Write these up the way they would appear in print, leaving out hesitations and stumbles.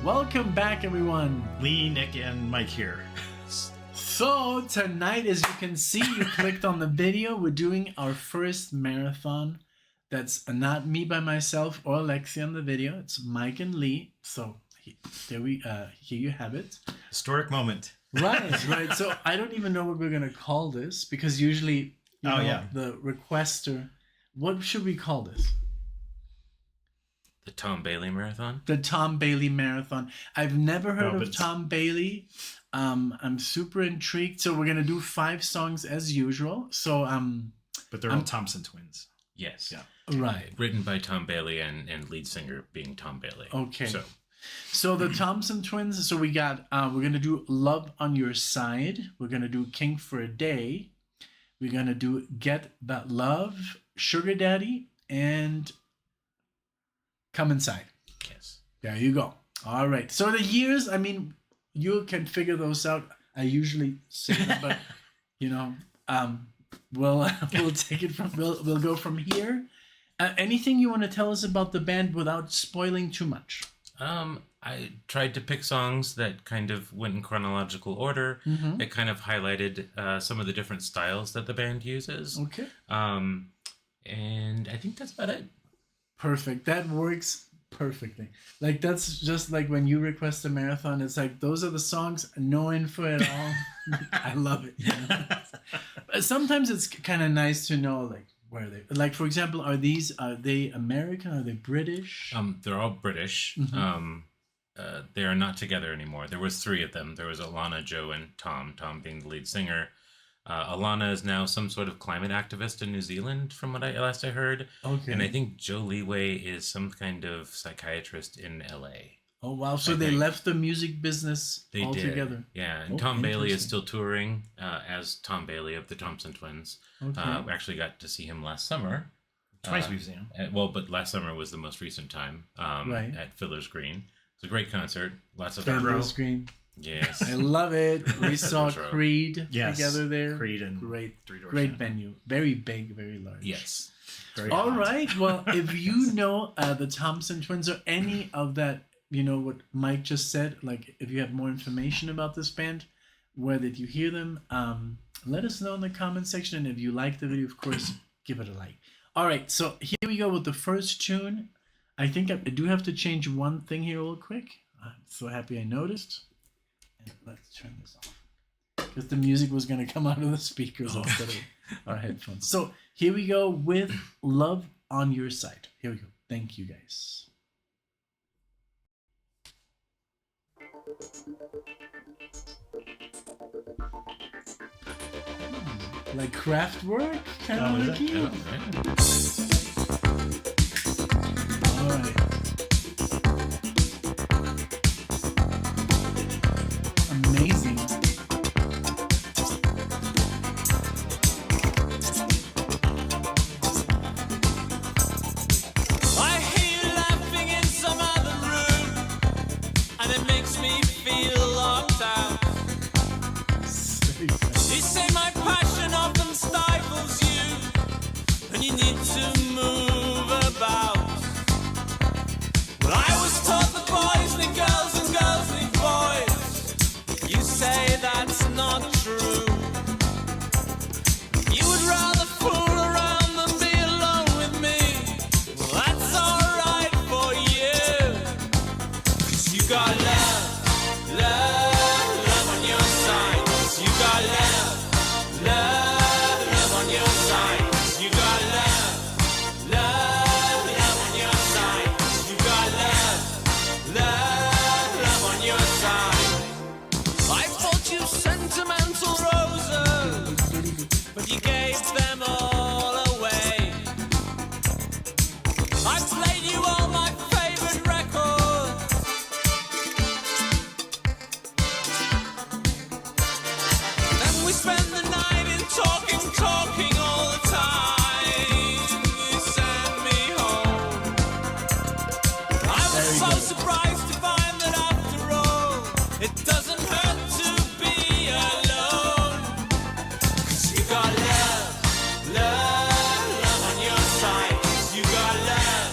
Welcome back, everyone. Lee, Nick, and Mike here. So tonight, as you can see, you clicked on the video. We're doing our first marathon. That's not me by myself or Alexi on the video. It's Mike and Lee. So here you have it. Historic moment. Right. So I don't even know what we're gonna call this because usually, the requester. What should we call this? The Tom Bailey Marathon? The Tom Bailey Marathon. I've never heard of Tom Bailey. I'm super intrigued. So we're gonna do 5 songs as usual. So but they're all Thompson twins. Yes. Yeah. Right. Written by Tom Bailey and lead singer being Tom Bailey. Okay. So the Thompson twins. So we got we're gonna do Love on Your Side. We're gonna do King for a Day. We're gonna do Get That Love, Sugar Daddy, and Come Inside. Yes. There you go. All right. So the years, I mean, you can figure those out. I usually say them, but we'll take it from we'll go from here. Anything you want to tell us about the band without spoiling too much? I tried to pick songs that kind of went in chronological order. Mm-hmm. It kind of highlighted some of the different styles that the band uses. Okay. And I think that's about it. Perfect. That works perfectly. Like, that's just like when you request a marathon, it's like, those are the songs, no info at all. I love it. But sometimes it's kind of nice to know, like, where are they? Like, for example, are they American? Are they British? They're all British. Mm-hmm. They are not together anymore. There was 3 of them. There was Alana, Joe, and Tom. Tom being the lead singer. Alana is now some sort of climate activist in New Zealand, from what I last heard. Okay. And I think Joe Leeway is some kind of psychiatrist in LA. Oh, wow. So they left the music business altogether. Did. Yeah. And Tom Bailey is still touring as Tom Bailey of the Thompson Twins. Okay. We actually got to see him last summer. Twice we've seen him. But last summer was the most recent time at Fiddler's Green. It's a great concert. Lots of Fiddler's Green. Yes. I love it. We saw Creed together there. Creed and great Three-Door venue. Very big, very large. Yes. All right. Well, if you know the Thompson Twins or any of that, what Mike just said, like if you have more information about this band, where did you hear them? Let us know in the comment section. And if you like the video, of course, give it a like. All right. So here we go with the first tune. I think I do have to change one thing here real quick. I'm so happy I noticed. And let's turn this off because the music was going to come out of the speakers instead of our headphones. So here we go with Love on Your Side. Here we go. Thank you, guys. Like Kraftwerk? Kind of like you? All right. Amazing. I hear you laughing in some other room, and it makes me feel locked out. You say my passion often stifles you, and you need to move about. Well, I was taught that boys need girls and girls need boys. You say that's not true. You would rather fool around than be alone with me. Well, that's alright for you. 'Cause you got love, love, love on your side. 'Cause you got love, love, love on your side. 'Cause you got love, love, love on your side. 'Cause you got love, love, love on your side. I bought you sentimental roses, but you gave them all away. I played you all my favorite records. Then we spent the night in talking all the time. You sent me home. I was so surprised to find that after all, it doesn't hurt to be alone. 'Cause you got love, love, love on your side. 'Cause you got love,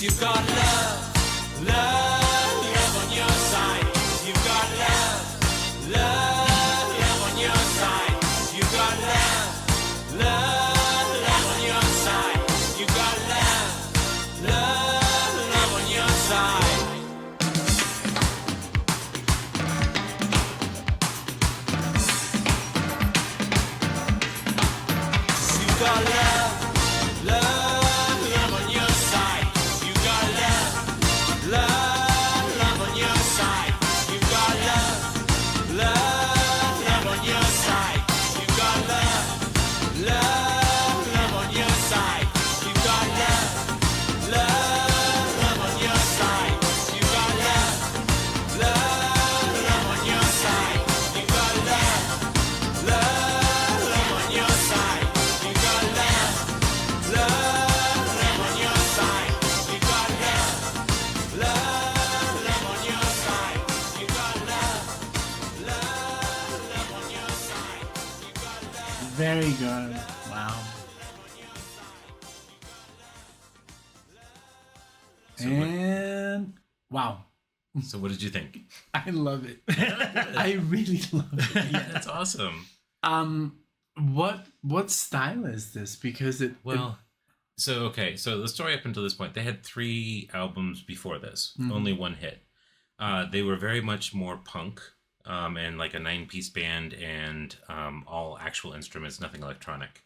you've got love, love, love on your side. You've got love, love, love on your side. You've got love, love, love on your side. You've got love, love, love on your side. You've got love, love, love on your side. You've got love, love, love on your side. You've got love, love, love on your side. You've got love, love, love on your side. You've got love, love, love on your side. You've got love, love, love on your side. You've got love, love, love on your side. You've got love, love, love on your side. You've got love, love, love on your side. You've got love, love, love on your side. You've got love. Very good. Wow. And wow. So what did you think? I love it. I really love it. Yeah, that's awesome. What style is this? Because Well, so the story up until this point, they had 3 albums before this, only 1 hit. They were very much more punk, and like a 9-piece band, and all actual instruments, nothing electronic.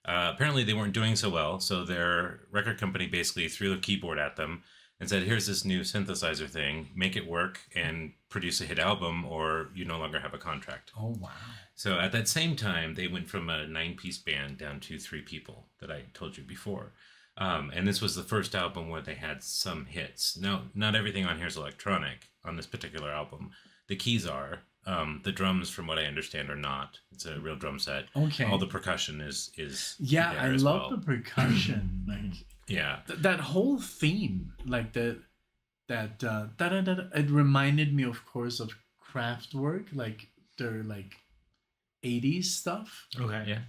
Apparently they weren't doing so well, so their record company basically threw a keyboard at them and said, here's this new synthesizer thing, make it work and produce a hit album, or you no longer have a contract. Oh wow. So at that same time, they went from a 9-piece band down to 3 people that I told you before. And this was the first album where they had some hits. Now, not everything on here is electronic on this particular album. The keys are. The drums, from what I understand, are not. It's a real drum set. Okay. All the percussion is Yeah, there I as love well. the percussion. Like Yeah. that whole theme, like that it reminded me, of course, of Kraftwerk, like their like 80s stuff. Okay. Yeah.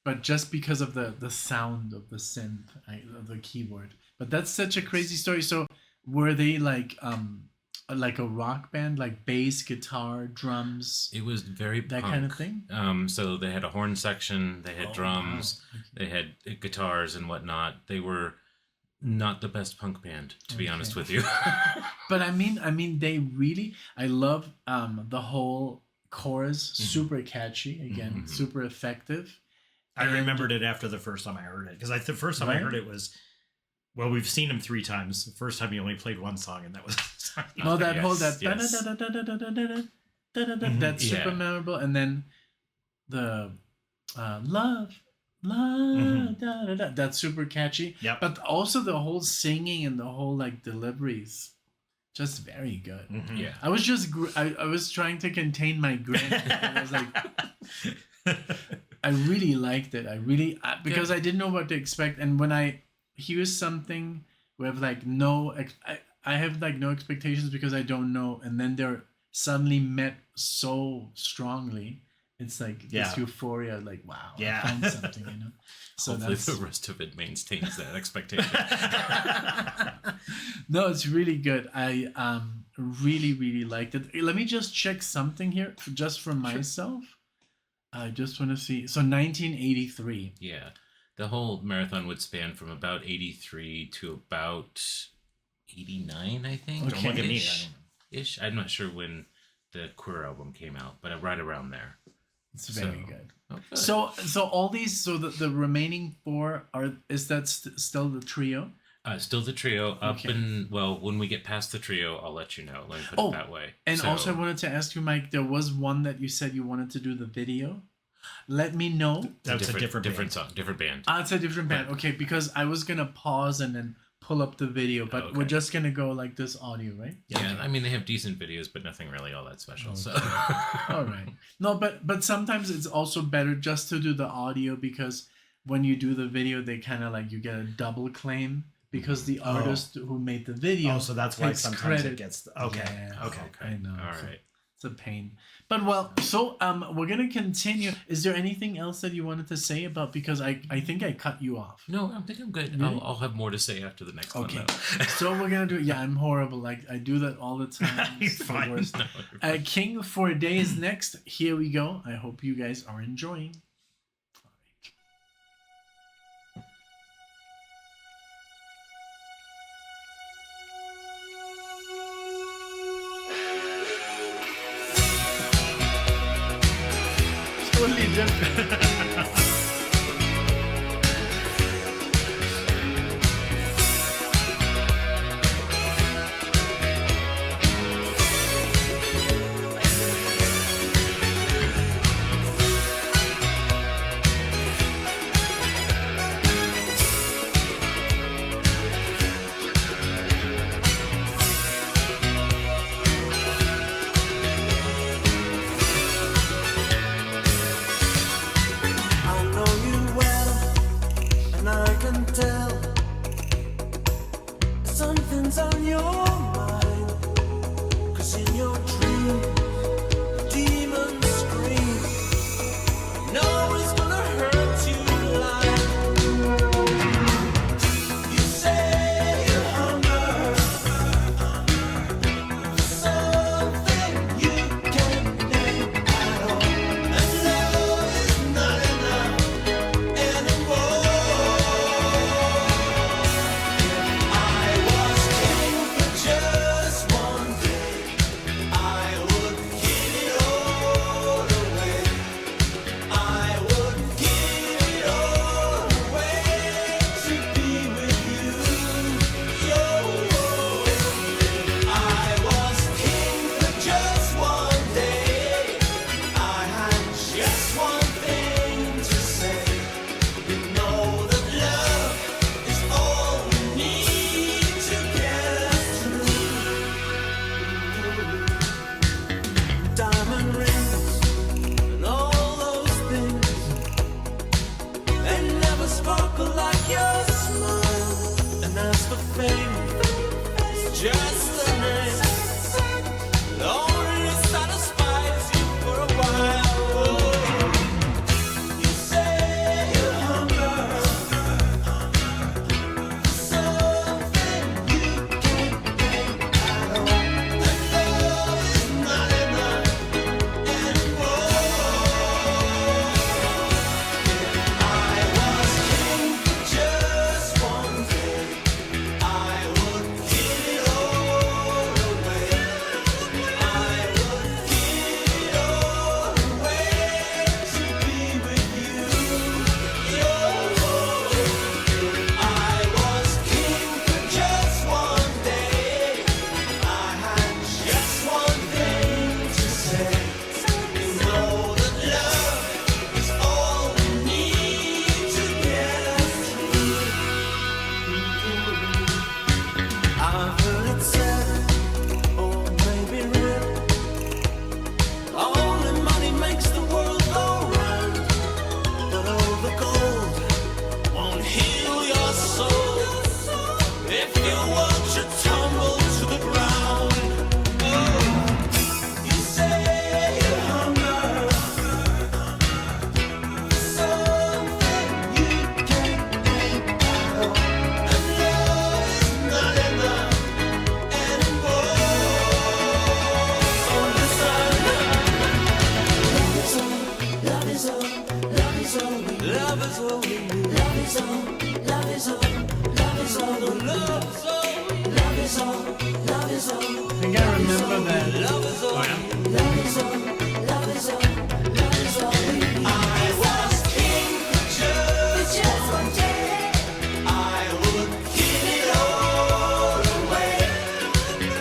But just because of the sound of the synth, of the keyboard. But that's such a crazy story. So were they like a rock band, like bass, guitar, drums, It was very that punk. kind of thing? So they had a horn section, they had drums, they had guitars and whatnot. They were not the best punk band, to be honest with you. But I mean, they really. I love the whole chorus, super catchy. Again, super effective. I remembered it after the first time I heard it, because the first time I heard it was, well, we've seen him 3 times. The first time he only played 1 song, and that was No, that whole Yes. that's super Yeah. memorable, and then the love, that's super catchy. Yep. But also the whole singing and the whole like deliveries, just very good. Yeah. I was just I was trying to contain my grin. I was like, I really liked it. Because I didn't know what to expect, and when I hear something with like I have like no expectations because I don't know, and then they're suddenly met so strongly. It's like this euphoria, like wow, I found something, you know. So Hopefully that's the rest of it maintains that expectation. no, it's really good. I really liked it. Let me just check something here, just for myself. I just want to see. So 1983. Yeah. The whole marathon would span from about 83 to about 89, I think. Okay. Don't look at me. Ish. I'm not sure when the Queer album came out, but right around there. It's very good. Okay. So all these, so the remaining 4 is that still the trio? Still the trio. Okay. When we get past the trio, I'll let you know. Let me put it that way. And So- also I wanted to ask you, Mike, there was one that you said you wanted to do the video. Let me know. That's a different different song, different band. It's a different band. Okay, because I was gonna pause and then pull up the video, but Okay. we're just gonna go like this audio, right? Yeah, I mean they have decent videos, but nothing really all that special. So All right. No, but sometimes it's also better just to do the audio, because when you do the video, they kind of like you get a double claim because the artist who made the video. Oh, so that's why takes sometimes credit. it gets okay. Yeah. Okay. I know. All So- right. It's a pain. But well, so we're gonna continue. Is there anything else that you wanted to say about, because I think I cut you off. No, I think I'm good. Really? I'll have more to say after the next Okay. one. Though. So we're gonna do. Yeah, I'm horrible. Like I do that all the time. You're It's the fine. worst. No, you're fine. King for a Day is next. Here we go. I hope you guys are enjoying. Totally different. I know you well, and I can tell something's on your mind. 'Cause in your dream, demons scream. No, it's gonna hurt you like you say you hunger for something you can't name at all. And love is not enough anymore. I was king for just one day. I would give it all away. I would give it all away to be with you. I was king for just one day. I had just one thing to say. You know that love is all we need to get us through. Diamond rings and all those things, they never sparkle like your smile. And as for fame, it's just a name. It only satisfies you for a while. You say you hunger for something you can't name at all. And love is not enough anymore. I was king for just one day. I would give it all away. I would give it all away to be with you. I was king for just one day. I had just one thing to say. You know that love is all we need to get us through. I've heard it said, or maybe real, only money makes the world go round. But all the gold won't heal your soul if your world should tumble to the ground. You say you hunger for something you can't name at all. And love is not enough anymore. So listen. Love is all. Love is all. Love is all. Love is all. Love is all. Love is all. Love is all. Love is all. Love is all. I think I remember that. Love is all. Oh, yeah. Love is all. Love is all. Love is all. I was king for just one day. I would give it all away.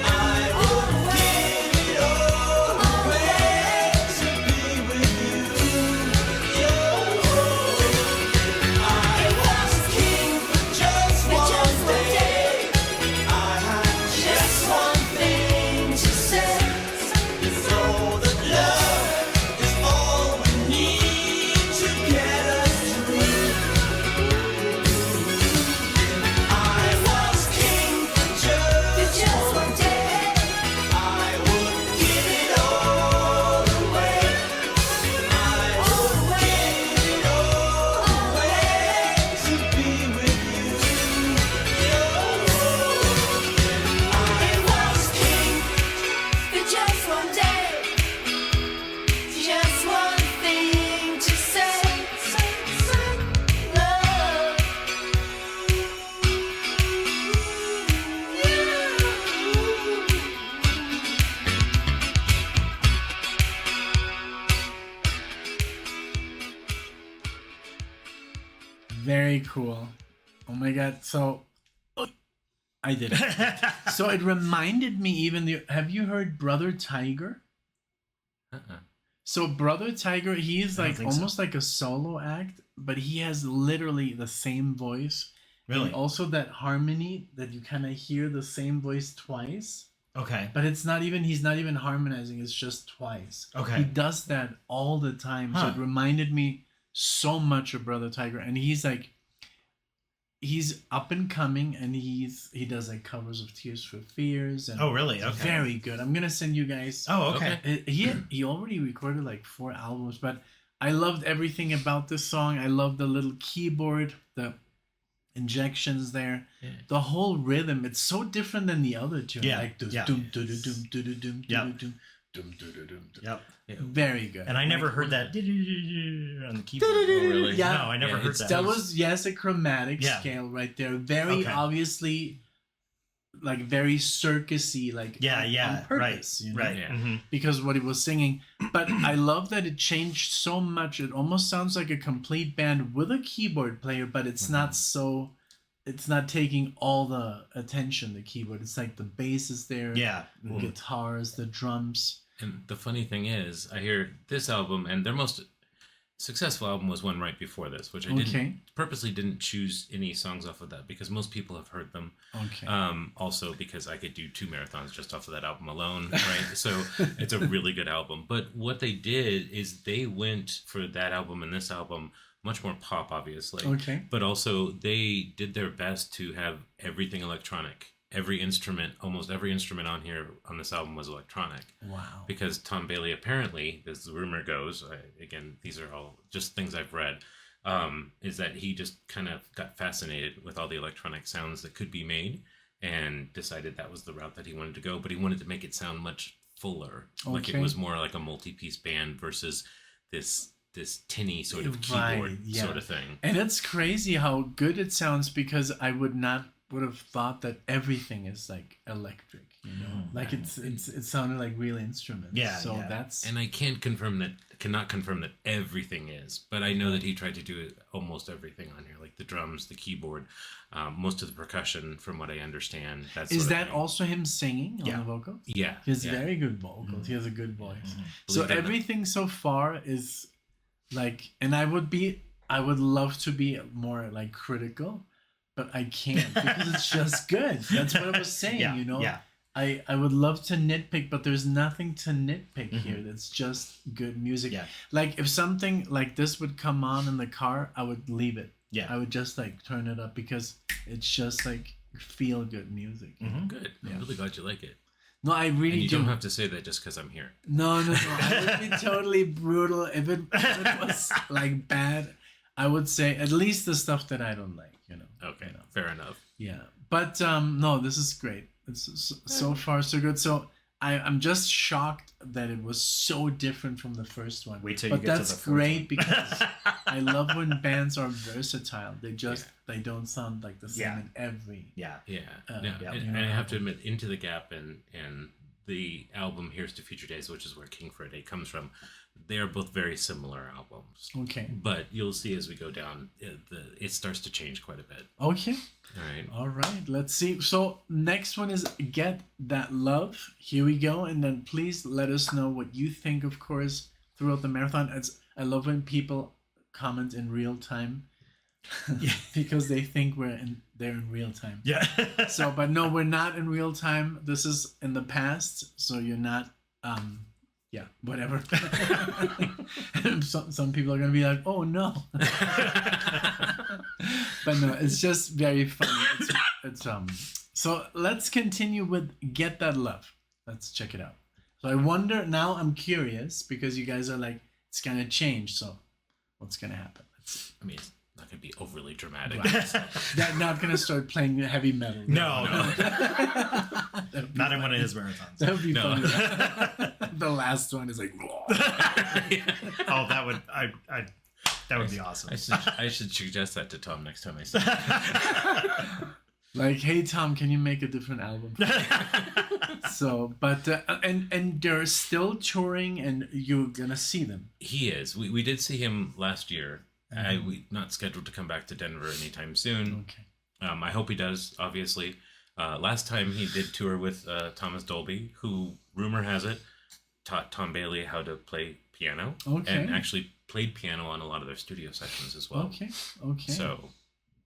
I would give it all away to be with you. I was king for just one day. I had just one thing to say. Very cool. Oh my god. So I did it. So it reminded me even have you heard Brother Tiger? So Brother Tiger, he's I don't like think so. almost like a solo act, but he has literally the same voice. Really? And also that harmony that you kind of hear the same voice twice. Okay. But he's not even harmonizing, it's just twice. Okay. He does that all the time. So Huh. it reminded me so much of Brother Tiger. And he's up and coming, and he does like covers of Tears for Fears. And Oh, really? it's Okay. very good. I'm gonna send you guys. Oh, okay. He already recorded like 4 albums, but I loved everything about this song. I love the little keyboard, the injections there, the whole rhythm. It's so different than the other two. Yeah, Like those yeah. dum dum dum dum dum dum Yep. dum dum dum dum dum. Yep. Very good. And I never Like, heard that on the keyboard. Oh, really? Yeah. No, I never heard it's- that. That was a chromatic Yeah. scale right there. Very Okay. obviously, like very circusy, like Yeah, yeah, on purpose, right, you know? right. Yeah. Mhm. Because what he was singing. But I love that it changed so much. It almost sounds like a complete band with a keyboard player, but it's not so. It's not taking all the attention. The keyboard. It's like the bass is there. Yeah. The guitars, the drums. And the funny thing is, I hear this album, and their most successful album was one right before this, which I purposely didn't choose any songs off of that because most people have heard them. Okay. Also because I could do 2 marathons just off of that album alone, right? So it's a really good album. But what they did is they went for that album and this album much more pop, obviously. Okay. But also they did their best to have everything electronic. Almost every instrument on this album was electronic. Wow. Because Tom Bailey apparently, as the rumor goes, again, these are all just things I've read, is that he just kind of got fascinated with all the electronic sounds that could be made and decided that was the route that he wanted to go. But he wanted to make it sound much fuller. Like it Okay. was more like a multi-piece band versus this tinny sort of Right, keyboard yeah. sort of thing. And it's crazy how good it sounds because I would have thought that everything is like electric, you know, like it sounded like real instruments. Yeah, So yeah. that's And I cannot confirm that everything is, but I know that he tried to do almost everything on here, like the drums, the keyboard, most of the percussion, from what I understand. is that also him singing on Yeah. the vocals? Yeah. He has yeah. very good vocals. He has a good voice. So Believe it or not. everything so far is like, and I would love to be more like critical, but I can't because it's just good. That's what I was saying, Yeah, you know? yeah. I would love to nitpick, but there's nothing to nitpick here. That's just good music. Yeah. Like if something like this would come on in the car, I would leave it. Yeah. I would just like turn it up because it's just like feel good music. Good. I'm really glad you like it. No, I really And you do. don't have to say that just because I'm here. No. I would be totally brutal if it was like bad. I would say at least the stuff that I don't like, you know. Okay, You know. fair enough. Yeah, but no, this is great. It's so far so good. So I'm just shocked that it was so different from the first one. Wait till but you get to that's the fourth great one. because I love when bands are versatile. They don't sound like the same Yeah. in every. Yeah. Yeah. yeah, And I have to admit, Into the Gap and the album Here's to Future Days, which is where King for a Day comes from, they are both very similar albums. Okay. But you'll see as we go down, it starts to change quite a bit. Okay. All right. All right. Let's see. So next one is Get That Love. Here we go. And then please let us know what you think, of course, throughout the marathon. I love when people comment in real time because they think they're in real time. Yeah. So, but no, we're not in real time. This is in the past. So you're not, yeah, whatever. some people are going to be like, oh no. But no, it's just very funny. It's so let's continue with Get That Love. Let's check it out. So I wonder, now I'm curious because you guys are like, it's going to change. So what's going to happen? I mean, it's not going to be overly dramatic. They're not going to start playing heavy metal. No. That'd be Not in funny. one of his marathons. That would be No. funny. The last one is like, Oh, that would be awesome. I should suggest that to Tom next time I see him. like, hey Tom, can you make a different album? So, but and they're still touring, and you're gonna see them. He is. We did see him last year We not scheduled to come back to Denver anytime soon. Okay. I hope he does, obviously. Last time he did tour with Thomas Dolby, who, rumor has it, taught Tom Bailey how to play piano. Okay. And actually played piano on a lot of their studio sessions as well. Okay. So,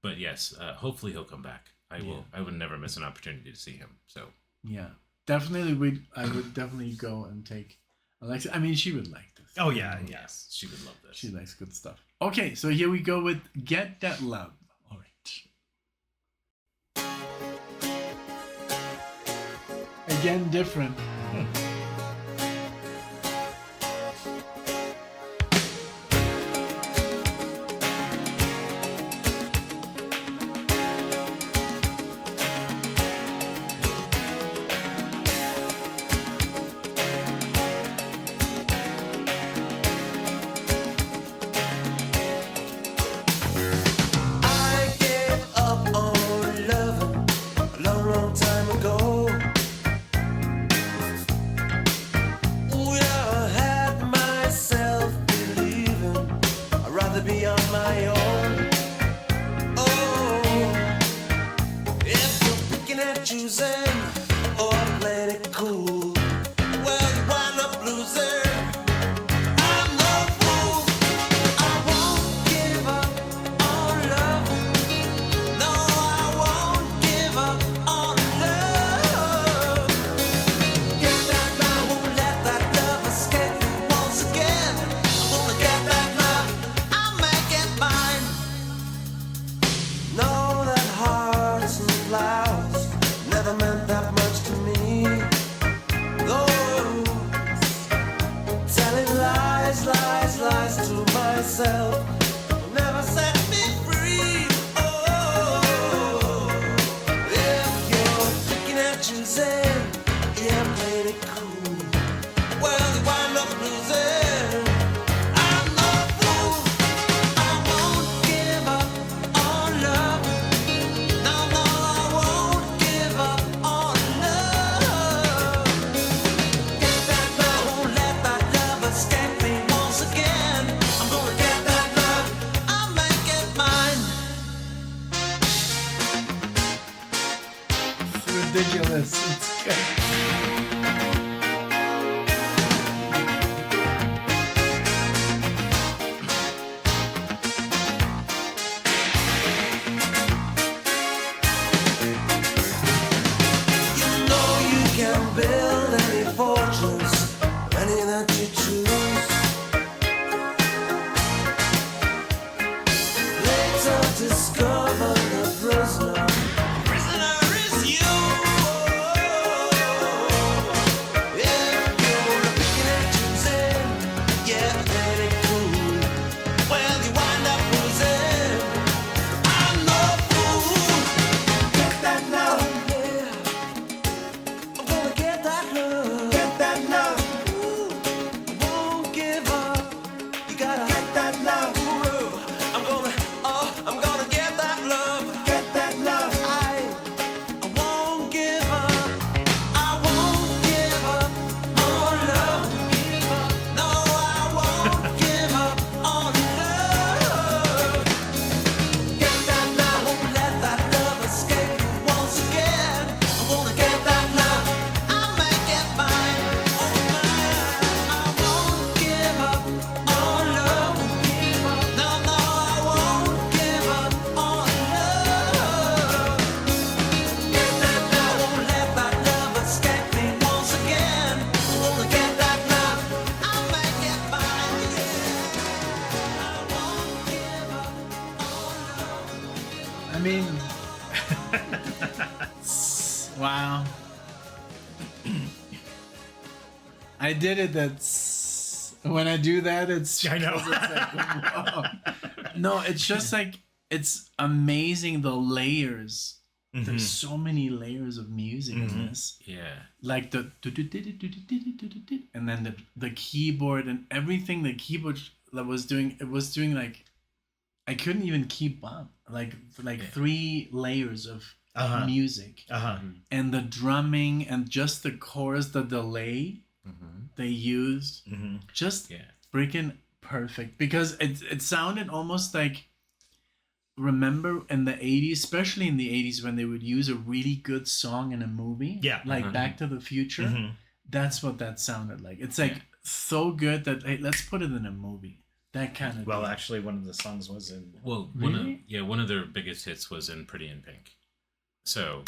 but yes, hopefully he'll come back. I would never miss an opportunity to see him. So yeah, definitely. I would definitely go and take Alexa. I mean, she would like this. Oh yeah, yes. she would love this. She likes good stuff. Okay, so here we go with Get That Love. All right. Again, different. I gave up on loving a long, long time ago. Well, I had myself believing I'd rather be on my own. Oh, if you're picking and choosing or playing it cool, well, you wind up losing. I'm no fool. I won't give up on love. No, I won't give up on love. Get that love, won't let that love escape me once again. I'm gonna get that love, I'll make it mine. Know that hearts and flowers never meant that much to me. Those telling lies, lies, lies to myself will never set me free. Oh, if you're picking and choosing, yeah, playing it cool, well, you wind up losing. I'm no fool. I won't give up on love. No, no, I won't give up on love. Get that love, won't let that love escape me once again. I'm gonna get that love, I'll make it mine. It's ridiculous. It's good. You know you can build any fortunes, any that you choose. Later discover the prisoner. Prisoner is you. If you're picking and choosing, yeah, playing it cool, well, you wind up losing. I'm no fool. Get that love, yeah. I'm gonna get that love. Get that love. Ooh, I won't give up. You gotta get that love. Ooh, I'm gonna get that love. Get that love. I won't give up. I won't give up on love. No, I won't give up on love. Get that love, won't let that love escape me once again. I'm gonna get that love, I'll make it mine. Oh mine. I won't give up on love. No, no, I won't give up on love. Get that love, won't let that love escape me once again. I'm gonna get that love, I'll make it mine. Yeah. I won't give up on love. I mean, wow. I did it. That's when I do that. It's I know. it's like, whoa. No, it's just like it's amazing the layers. There's so many layers of music in this. Yeah. Like the and then the keyboard and everything the keyboard that was doing, it was doing like I couldn't even keep up. Like Yeah. 3 layers of Uh-huh. music. Uh-huh. And the drumming and just the chorus, the delay Mm-hmm. they used, Mm-hmm. just Yeah. freaking perfect because it sounded almost like, remember in the 80s, especially in the 80s, when they would use a really good song in a movie, Yeah. like Back to the Future. Mhm. That's what that sounded like. It's like so good that, hey, let's put it in a movie. That kind of Well, thing. actually, one of the songs was in. Well, Really? one of their biggest hits was in Pretty in Pink. So,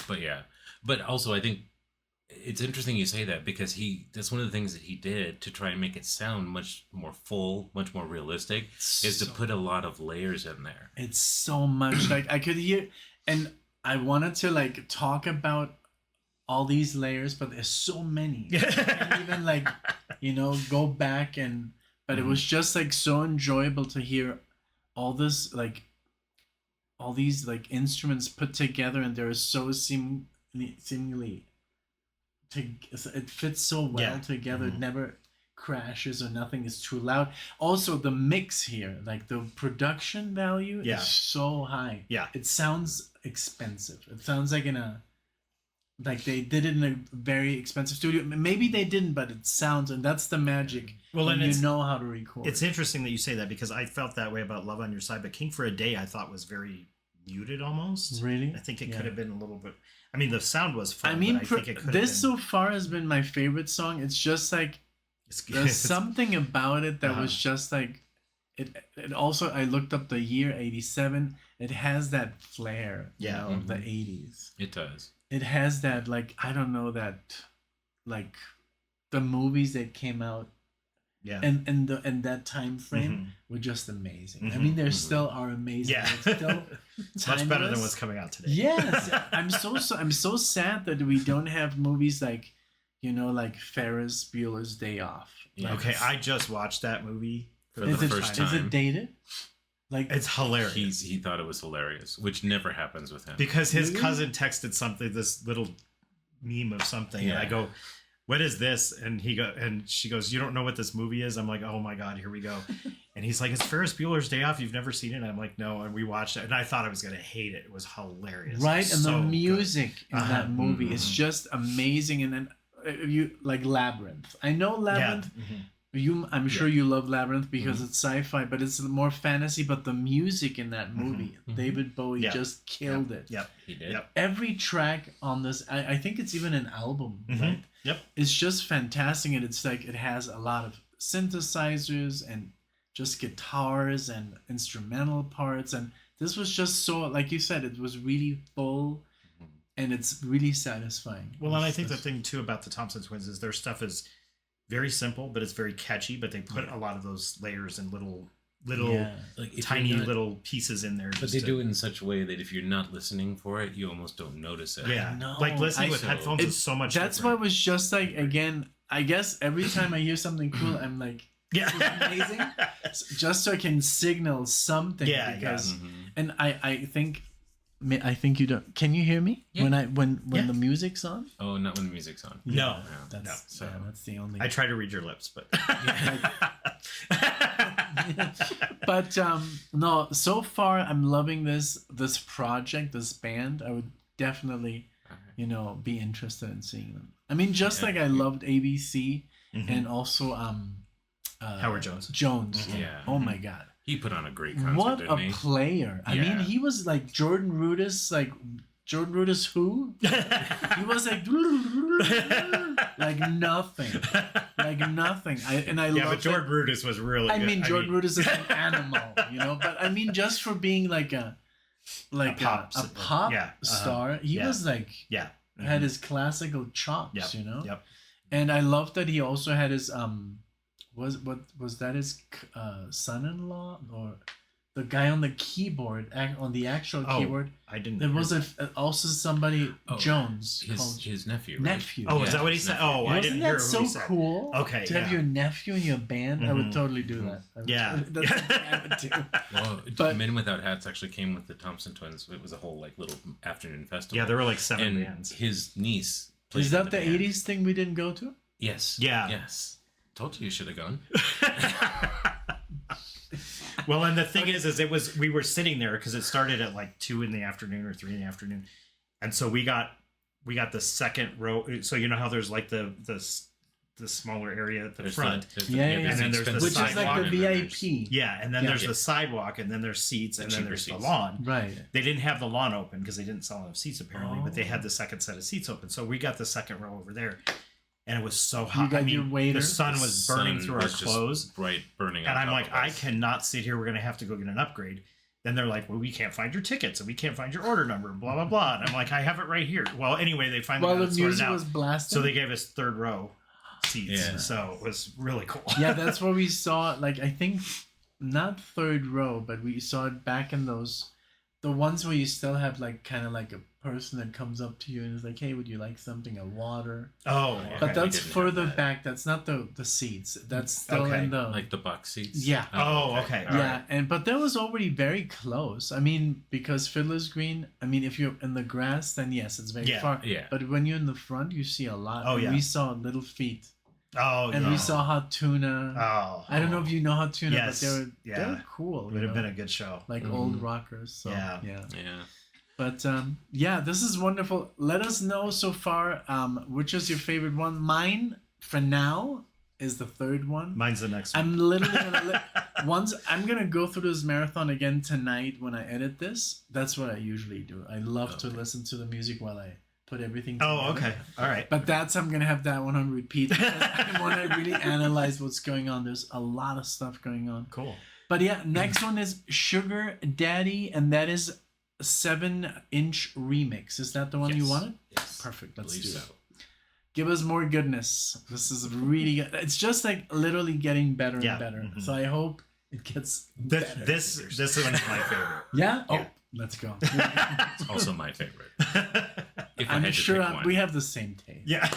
but also I think it's interesting you say that because that's one of the things that he did to try and make it sound much more full, much more realistic, is to put a lot of layers in there. It's so much like I could hear, and I wanted to like talk about all these layers, but there's so many. I can't even like, go back but it was just like so enjoyable to hear all this like all these like instruments put together, and they're so seemingly it fits so well together. It never crashes or nothing is too loud. Also the mix here, like the production value is so high. It sounds expensive. It sounds like like they did it in a very expensive studio. Maybe they didn't, but it sounds, and that's the magic. Well, and you know how to record. It's interesting that you say that because I felt that way about Love on Your Side, but King for a Day I thought was very muted almost. Really? I think it could have been a little bit. I mean, the sound was fun. I mean, but I think it could this have been, so far has been my favorite song. It's just like there's something about it that was just like it also, I looked up the year 87. It has that flair, of the 80s. It does. It has that, like, I don't know, that like the movies that came out and that time frame were just amazing. I mean, they still are amazing. It's still much better than what's coming out today. Yes. I'm so sad that we don't have movies like, like Ferris Bueller's Day Off. Yeah. Like, Okay, I just watched that movie for the first time. Is it dated? Like, it's hilarious. He thought it was hilarious, which never happens with him. Because his cousin texted something, this little meme of something, and I go, "What is this?" And she goes, "You don't know what this movie is?" I'm like, "Oh my god, here we go." And he's like, "It's Ferris Bueller's Day Off. You've never seen it?" And I'm like, "No." And we watched it, and I thought I was gonna hate it. It was hilarious. Right, and so the music good. in that movie is just amazing. And then you like Labyrinth. I know Labyrinth. I'm sure you love Labyrinth because it's sci-fi, but it's more fantasy. But the music in that movie, David Bowie just killed it. Yep, he did. Yep. Every track on this, I think it's even an album, right? Yep. It's just fantastic, and it's like it has a lot of synthesizers and just guitars and instrumental parts, and this was just so, like you said, it was really full, and it's really satisfying. Well, and I think the thing too about the Thompson Twins is their stuff is very simple, but it's very catchy. But they put a lot of those layers and little like tiny little pieces in there. But they do it in such a way that if you're not listening for it, you almost don't notice it. Yeah, know. like listening with headphones is so much. That's why it was just like, again, I guess every time I hear something cool, I'm like, this is amazing, just so I can signal something. Because, and I think you don't. Can you hear me when the music's on? Oh, not when the music's on. No, that's the only. I try to read your lips, but but no. So far, I'm loving this project, this band. I would definitely, be interested in seeing them. I mean, just like I loved ABC and also Howard Jones. Yeah. Oh my God. He put on a great concert, What didn't a he? player. I mean, he was like Jordan Rudess who? He was like nothing. Like nothing. I love but Jordan Rudess was really I good. mean, Jordan Rudess is an animal, but I mean, just for being like a pop star, he was like had his classical chops, Yep. And I love that he also had his was that his son-in-law or the guy on the keyboard on the actual keyboard? I didn't. There was also somebody Jones his nephew. Right? Nephew. Oh, is that what he said? Oh, I didn't hear Wasn't what he that said. so cool? Okay, to have your nephew in your band, I would totally do that. That's something I would do. Well, Men Without Hats actually came with the Thompson Twins. It was a whole like little afternoon festival. Yeah, there were like 7 and bands. his niece played Is that in the band. 80s thing we didn't go to? Yes. Yeah. Yes. Told you should have gone. Well, and the thing is we were sitting there because it started at like 2 in the afternoon or 3 in the afternoon, and so we got the second row. So you know how there's like the the smaller area at the There's front. there's Yeah, there's yeah. And then there's the expensive Which is like sidewalk, the and then there's- VIP. Yeah, and then Yeah. there's Yeah. the sidewalk, and then there's seats, and then cheaper there's seats. the lawn. Right. They didn't have the lawn open because they didn't sell enough seats apparently, but they Oh. had the second set of seats open. So we got the second row over there, and it was so hot. got your waiter? the sun The was burning sun through was our just clothes, bright burning. and on I'm top like, of I us. cannot sit here. We're gonna have to go get an upgrade. Then they're like, well, we can't find your tickets, and we can't find your order number, blah blah blah. And I'm like, I have it right here. Well, anyway, they finally While got the it sorted music out. was blasting. So they gave us third row seats. Yeah. So it was really cool. Yeah, that's where we saw, like, I think not third row, but we saw it back in those, the ones where you still have like kind of like a person that comes up to you and is like, hey, would you like something, a water? Oh, Yeah. okay. But that's didn't have further that. back. That's not the seats. That's still Okay. in the like the box seats. Yeah. Oh, okay. All yeah, right. and but that was already very close. I mean, because Fiddler's Green. I mean, if you're in the grass, then yes, it's very Yeah, far. yeah. But when you're in the front, you see a lot. Oh, And yeah. we saw Little Feet, Oh, and yeah. we saw hot tuna. Oh, I don't know if you know hot tuna, Yes, but they were yeah. cool. it would have been a good show. like Mhm. old rockers. So, Yeah. yeah. Yeah. But yeah, this is wonderful. Let us know so far which is your favorite one. Mine for now is the third one. Mine's the next one. I'm literally gonna once I'm gonna go through this marathon again tonight when I edit this. That's what I usually do. I love to listen to the music while I put everything together. Oh, okay. All right. But I'm gonna have that one on repeat because I want to really analyze what's going on. There's a lot of stuff going on. Cool. But yeah, next one is Sugar Daddy, and that is a 7-inch remix. Is that the one you Yes. wanted? Yes. Perfect. Let's Believe do so. it. Give us more goodness. This is really good. It's just like literally getting better Yeah. and better. Mhm. So I hope it gets better. This one's my favorite. Yeah? Oh, Yeah. let's go. It's also my favorite. If I I'm had to sure pick one. we have the same taste. Yeah.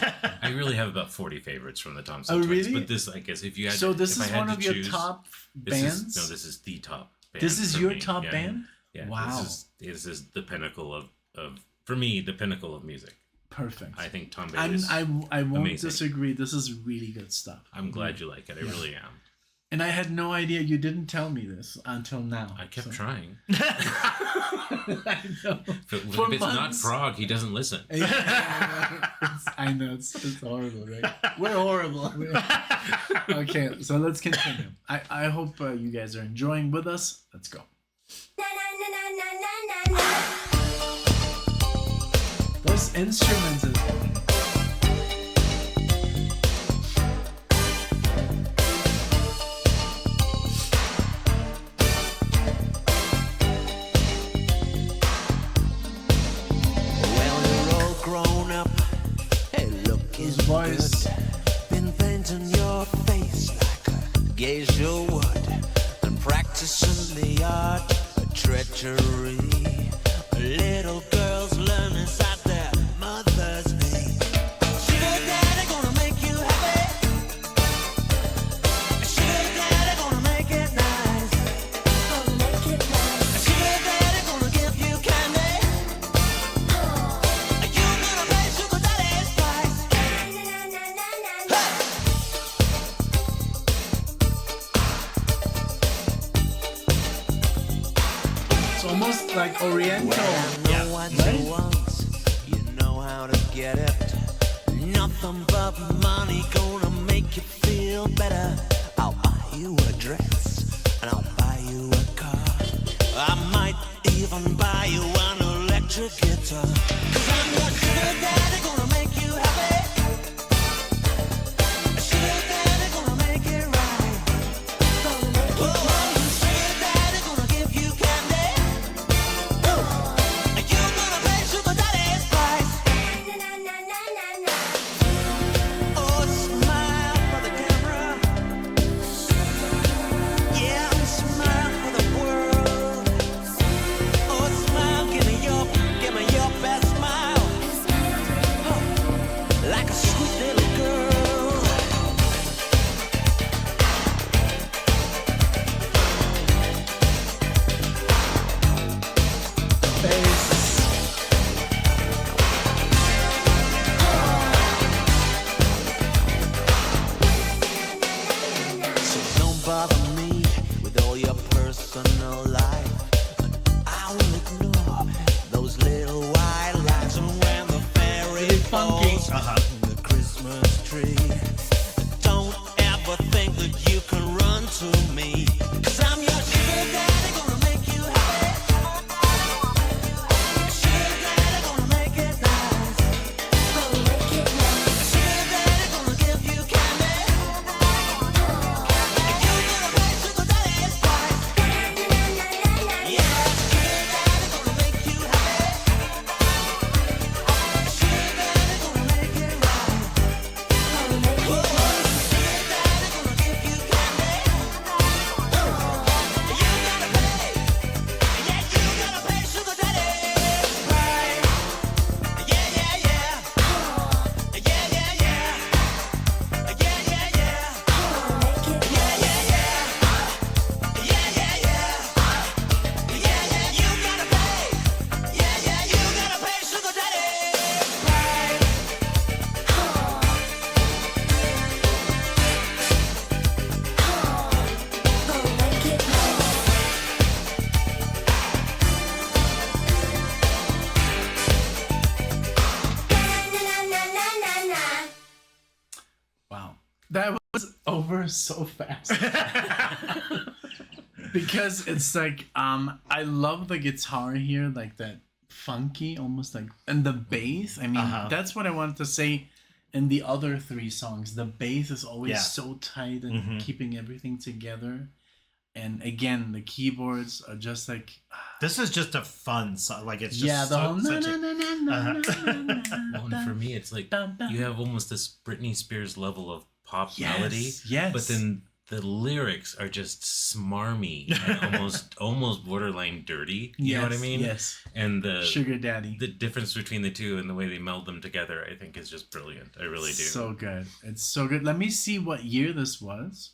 I really have about 40 favorites from the Thompson Oh, Twins. really? But this, I guess, if you had, So this if I is had one to of your choose, top this bands? this is the top band. This is for your me. top Yeah. band? Yeah. Wow. This is the pinnacle of for me, the pinnacle of music. Perfect. I think Tom I Bailey's. I won't amazing. disagree. This is really good stuff. I'm glad you like it. I Yeah. really am. And I had no idea. You didn't tell me this until now. I kept so- trying. I know. If For it's not months. Frog, he doesn't listen. I know it's horrible, right? We're horrible. Okay, so let's continue. I hope you guys are enjoying with us. Let's go. Those instruments. Well, you're all grown up. Hey, look, His voice. been painting your face like a geisha would, and practicing the art of treachery. Little girls learn inside their mother's knee. Sugar daddy gonna make you happy. Sugar daddy gonna make it nice. Sugar daddy gonna give you candy. You gonna pay sugar daddy's price. It's almost like Oriental. Yeah. Know what you want, you know how to get it. Nothing but money gonna make you feel better. I'll buy you a dress, and I'll buy you a car. I might even buy you an electric guitar. 'Cause I'm your sugar daddy, gonna make you happy. Sugar daddy, gonna make it right. Oh, sugar daddy, gonna give you candy. You're gonna pay sugar daddy's price. Oh, smile for the camera. Yeah, smile for the world. Oh, smile, give me your best smile. Oh, like a sweet little girl. Bass. So don't bother me with all your personal life. I will ignore those little white lies. And when the fairy Really funky. falls on the Christmas tree, me. 'Cause I'm your sugar daddy, gonna make you happy. Sugar daddy, gonna make it nice. Sugar daddy, gonna give you candy. And you gonna pay sugar daddy's price. Yeah, sugar daddy, gonna make you happy. Sugar daddy, gonna make it right. Whoa, sugar daddy, gonna give you candy. You gotta pay. Yeah, you gotta pay sugar daddy. Right. Yeah, yeah, yeah. Yeah, yeah, yeah. Yeah, yeah, yeah. Yeah, yeah, yeah. Yeah, yeah, yeah. Yeah, yeah, you gotta pay. Yeah, yeah, you gotta pay sugar daddy. Right. Wow. That was over so fast. Because it's like I love the guitar here, like that funky, almost like, and the bass. I mean, that's what I wanted to say in the other three songs. The bass is always so tight and keeping everything together. And again, the keyboards are just like This is just a fun song. Like it's just yeah, the whole na such na a, na na na na Well, and for me, it's like you have almost this Britney Spears level of pop melody, yes. but then the lyrics are just smarmy and almost borderline dirty. You know what I mean? Yes. And the Sugar Daddy. the difference between the two and the way they meld them together, I think, is just brilliant. I really do. So good. It's so good. Let me see what year this was.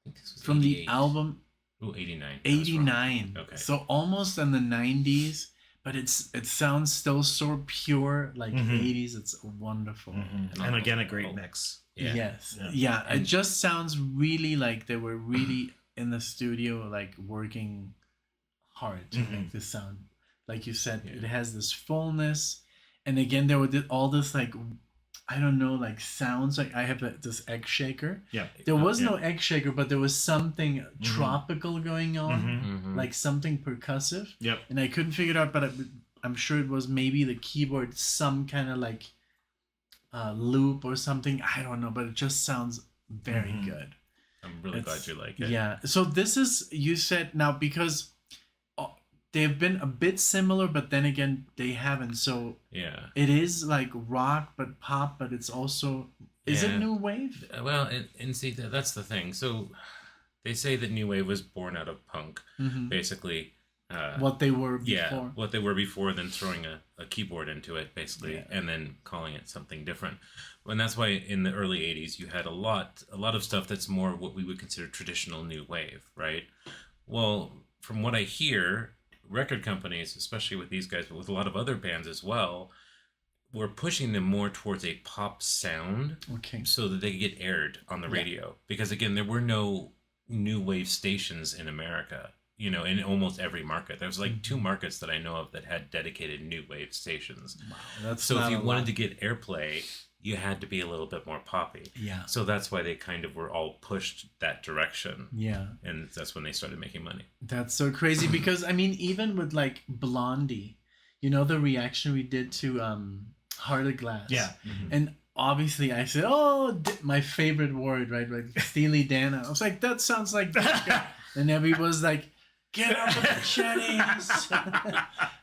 I think this was From the 88. album Oh, 89. I was wrong. 89. Okay. So almost in the 90s, but it sounds still so pure like 80s. It's wonderful. and again a great mix. Yeah. Yes. Yeah. Yeah. It just sounds really like they were really in the studio, like working hard to make this sound. Like you said, it has this fullness. And again, there were all this like, I don't know, like sounds. Like I have this egg shaker. Yeah. There was no egg shaker, but there was something tropical going on, like something percussive. Yep. And I couldn't figure it out, but I'm sure it was maybe the keyboard, some kind of like loop or something. I don't know, but it just sounds very good. I'm really glad you like it. Yeah. So this is, you said now, because they've been a bit similar, but then again, they haven't. So Yeah. it is like rock, but pop, but it's also, is it Yeah. new wave? Well, and see, that's the thing. So they say that New Wave was born out of punk, basically. What they were before. Yeah, what they were before, then throwing a keyboard into it, basically, and then calling it something different. And that's why in the early 80s, you had a lot of stuff that's more what we would consider traditional new wave, right? Well, from what I hear, record companies, especially with these guys, but with a lot of other bands as well, were pushing them more towards a pop sound, Okay. so that they could get aired on the radio. Because again, there were no new wave stations in America, you know, in almost every market. There was like 2 markets that I know of that had dedicated new wave stations. Wow, that's So if not you a wanted lot. to get airplay, you had to be a little bit more poppy. Yeah. So that's why they kind of were all pushed that direction. Yeah. And that's when they started making money. That's so crazy because I mean, even with like Blondie, you know, the reaction we did to Heart of Glass. Yeah. And obviously I said, oh, my favorite word, right? Like Steely Dan. I was like, that sounds like this guy. And everybody was like, get up with the chatties.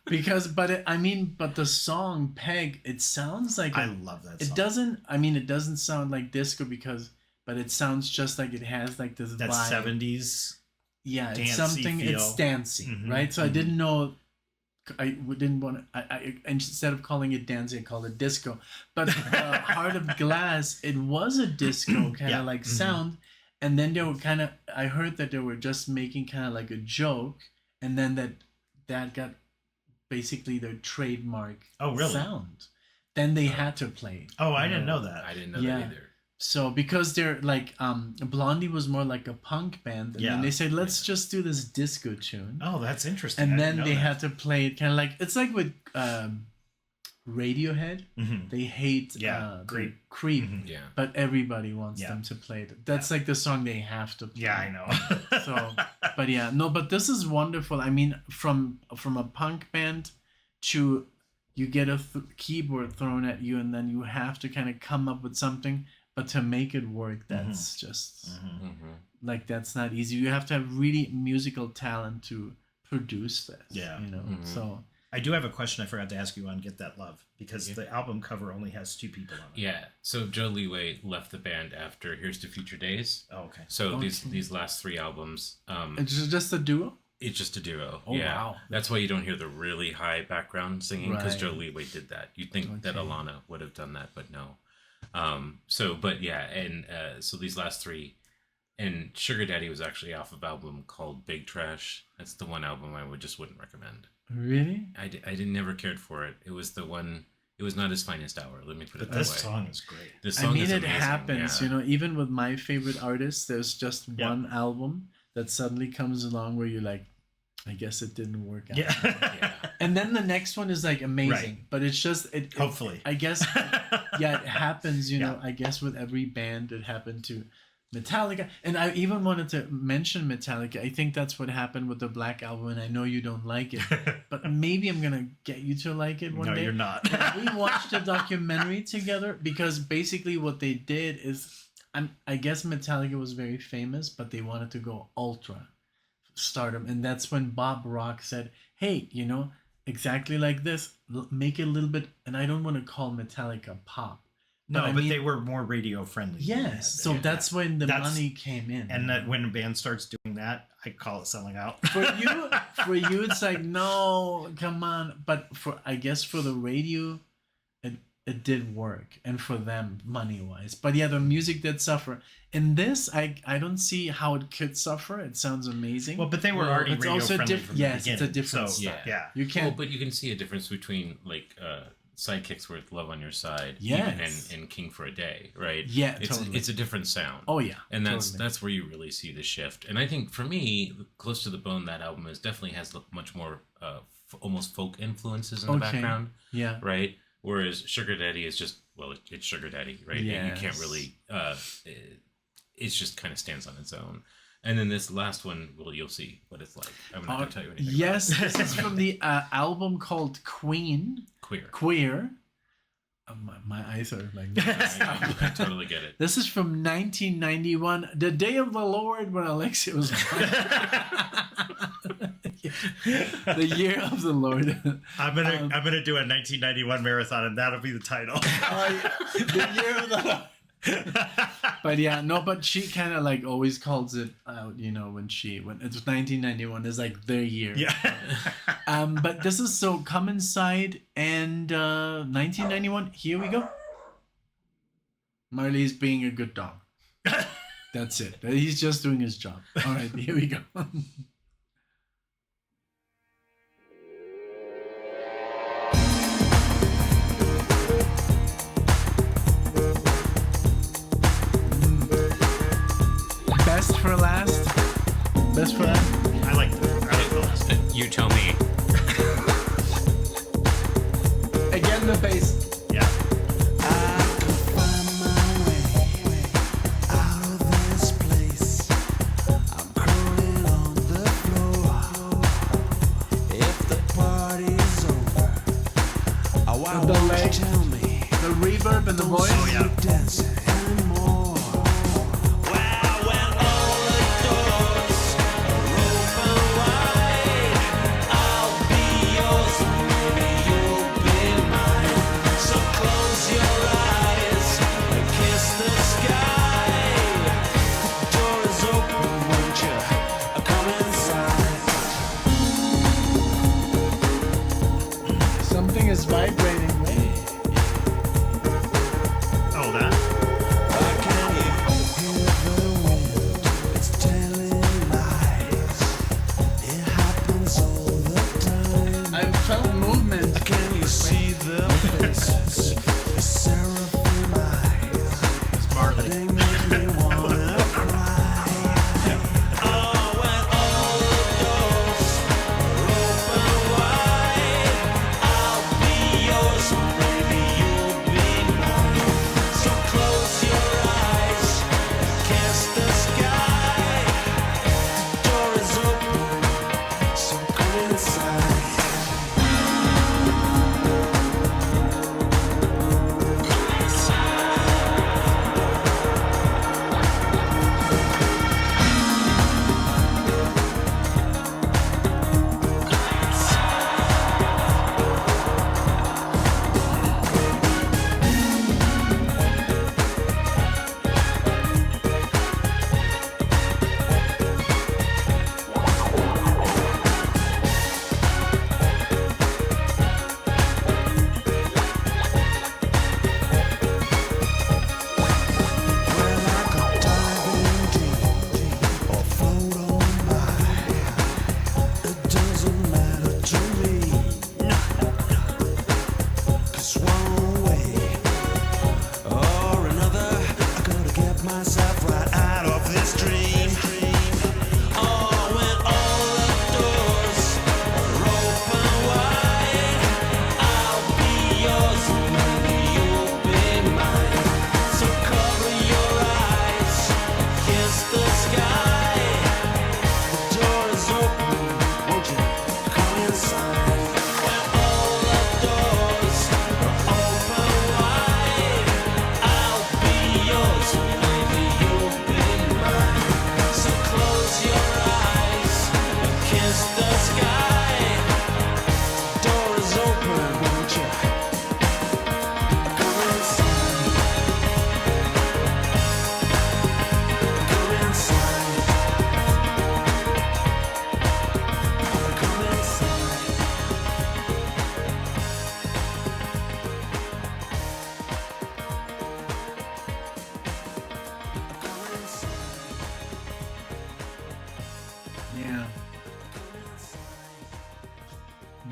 Because, but the song Peg, it sounds like I love that song. it doesn't sound like disco but it sounds just like it has like this that vibe. 70s. Yeah, it's dancey something. feel. It's dancey, right? So I didn't know. I didn't want. I instead of calling it dancing, I called it disco. But Heart of Glass, it was a disco kind of like sound, and then they were kind of. I heard that they were just making kind of like a joke, and then that got basically their trademark sound. Then they had to play. Oh, I didn't know that. I didn't know Yeah. that either. So because they're like Blondie was more like a punk band, and then they said let's just do this disco tune. Oh, that's interesting. And I then didn't know they that. had to play it kind of like it's like with Radiohead. Mhm. They hate Yeah, Creep. Creep, Yeah. but everybody wants Yeah. them to play it. That's like the song they have to play. Yeah, I know. So, but yeah, no, but this is wonderful. I mean, from a punk band to you get a keyboard thrown at you, and then you have to kind of come up with something. But to make it work, that's just like that's not easy. You have to have really musical talent to produce this. Yeah. you know. So I do have a question I forgot to ask you on Get That Love, because the album cover only has 2 people on it. Yeah. So Joe Leeway left the band after Here's to Future Days. Oh, okay. So these last 3 albums, it's just a duo. it's just a duo. Oh, yeah. wow. That's why you don't hear the really high background singing, because Right. Joe Leeway did that. You'd think that Okay. Alana would have done that, but no. So these last 3, and Sugar Daddy was actually off of an album called Big Trash. That's the one album I wouldn't recommend. Really? I never cared for it. It was the one. It was not his finest hour. Let me put it But that this way. song is great. This I song mean, is it amazing, happens. yeah. You know, even with my favorite artists, there's just one album that suddenly comes along where you're like, I guess it didn't work out. Yeah. And then the next one is like amazing, Right. but it's just Hopefully. I guess yeah, it happens. You know, Yeah. I guess with every band, it happened to Metallica, and I even wanted to mention Metallica. I think that's what happened with the Black Album, and I know you don't like it, but maybe I'm gonna get you to like it one No, day. you're not. We watched a documentary together because basically what they did is, I guess Metallica was very famous, but they wanted to go ultra stardom, and that's when Bob Rock said, "Hey, you know, exactly like this, make it a little bit." And I don't want to call Metallica pop. No, I but mean- they were more radio friendly. Yes, so that's when the That's- money came in. And that when a band starts doing that, I call it selling out. for you, it's like, no, come on. But I guess for the radio, it did work, and for them, money wise. But yeah, the music did suffer. In this, I don't see how it could suffer. It sounds amazing. Well, but they were already it's radio also friendly diff- from the yes, it's beginning. a different so, style. yeah. You Well, can't. but you can see a difference between like Sidekicks with Love on Your Side, Yes. and King for a Day, right? Yeah, it's totally. it's a different sound. Oh yeah, And that's totally. that's where you really see the shift. And I think for me, Close to the Bone, that album is definitely has much more almost folk influences in the Okay. background, Yeah. right? Whereas Sugar Daddy is just, well, it's Sugar Daddy, right? And you can't Yes. really it just kind of stands on its own. And then this last one, well, you'll see what it's like. I'm not gonna tell you anything. Yes, about it. this is from the album called Queen. Queer. My eyes are like. I totally get it. This is from 1991, the day of the Lord when Alexia was born. The year of the Lord. I'm gonna do a 1991 marathon, and that'll be the title. The year of the Lord. But yeah, no, but she kind of like always calls it out, you know, when it's 1991 is like their year. Yeah. But this is so Come Inside and 1991. Here we go. Marley's being a good dog. That's it. He's just doing his job. All right, here we go. Best for last. Best for last. I like the last one. You tell me. Again, the bass. Yeah. I can find my way out of this place. I'm crawling on the floor. If the party's over, why The won't leg. you tell me? The reverb and the voice. Oh, yeah. You dancing anymore? Well, when all the doors are open wide, I'll be yours and maybe you'll be mine. So close your eyes and kiss the sky. The door is open, won't you come inside? Something is vibrating. Oh, that. Can you hear the wind? It's telling lies. It happens all the time. I felt movement. Can you see the faces? The seraphim eyes. It's Marley. They make me wanna cry. Oh, when all the doors are open wide, I'll be yours.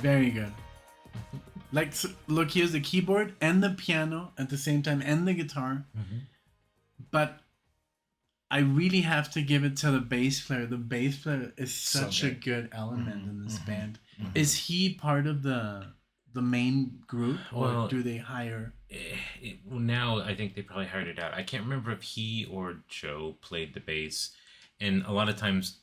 Very good. Like, look, here's the keyboard and the piano at the same time and the guitar. But I really have to give it to the bass player. The bass player is such a good element in this band. Is he part of the main group, or do they hire? Now I think they probably hired it out. I can't remember if he or Joe played the bass, and a lot of times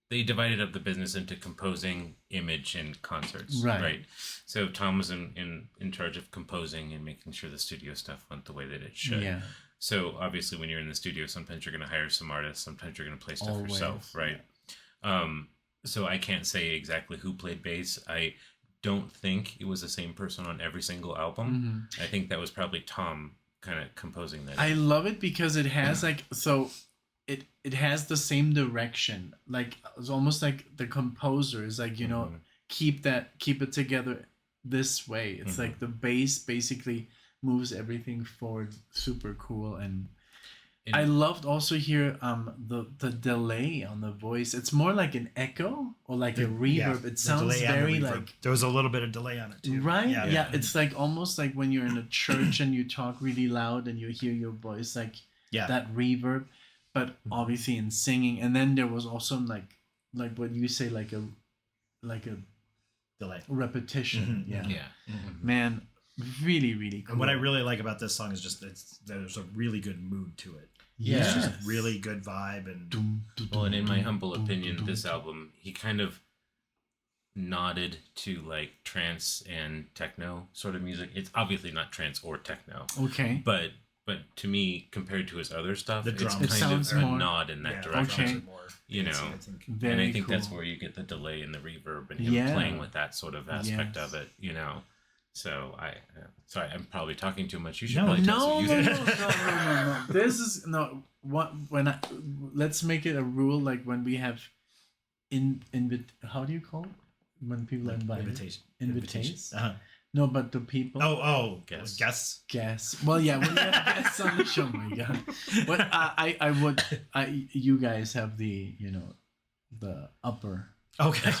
they divided up the business into composing, image, and concerts. Right. So Tom was in charge of composing and making sure the studio stuff went the way that it should. Yeah. So obviously, when you're in the studio, sometimes you're going to hire some artists, sometimes you're going to play stuff yourself, right? So I can't say exactly who played bass. I don't think it was the same person on every single album. I think that was probably Tom kind of composing that. I love it because it has it has the same direction. Like, it's almost like the composer is like, you know, keep it together this way. It's like the bass basically moves everything forward. Super cool. And I loved also here the delay on the voice. It's more like an echo or like a reverb. It sounds very like there was a little bit of delay on it too. Right? Yeah. It's like almost like when you're in a church and you talk really loud and you hear your voice like that reverb, but obviously in singing. And then there was also like what you say, like a delay repetition. Man, really, really cool. And what I really like about this song is just there's a really good mood to it. Yeah, it's just really good vibe. And well, and in my humble opinion, this album, he kind of nodded to like trance and techno sort of music. It's obviously not trance or techno. Okay. But to me, compared to his other stuff, it's it kind of a more, nod in that direction. Okay. You know, and I think that's where you get the delay and the reverb and him playing with that sort of aspect of it. You know. So sorry, I'm probably talking too much. You should probably tell us what you think. No. This is let's make it a rule. Like when we have how do you call it when people are invited? Invitations. No, but the people. Oh, guests. Well, yeah, when you have guests on the show, my God. But you guys have the the upper. Okay.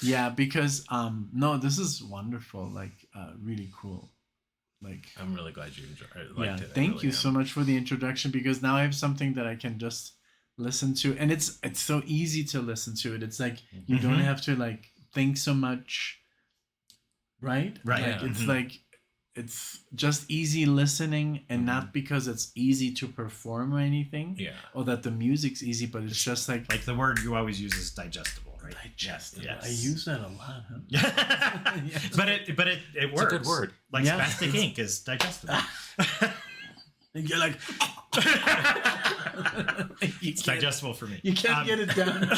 Yeah, because no, this is wonderful. Like, really cool. Like, I'm really glad you liked it. Thank you so much for the introduction, because now I have something that I can just listen to, and it's so easy to listen to it. It's like you don't have to like think so much, right? Right. Like, it's like it's just easy listening, and not because it's easy to perform or anything. Yeah. Or that the music's easy, but it's just like the word you always use is digestible, right? Digestible. Yes. I use that a lot. Huh? But it works. It's a good word. Like spastic ink is digestible. And you're like, it's digestible for me. You can't get it done.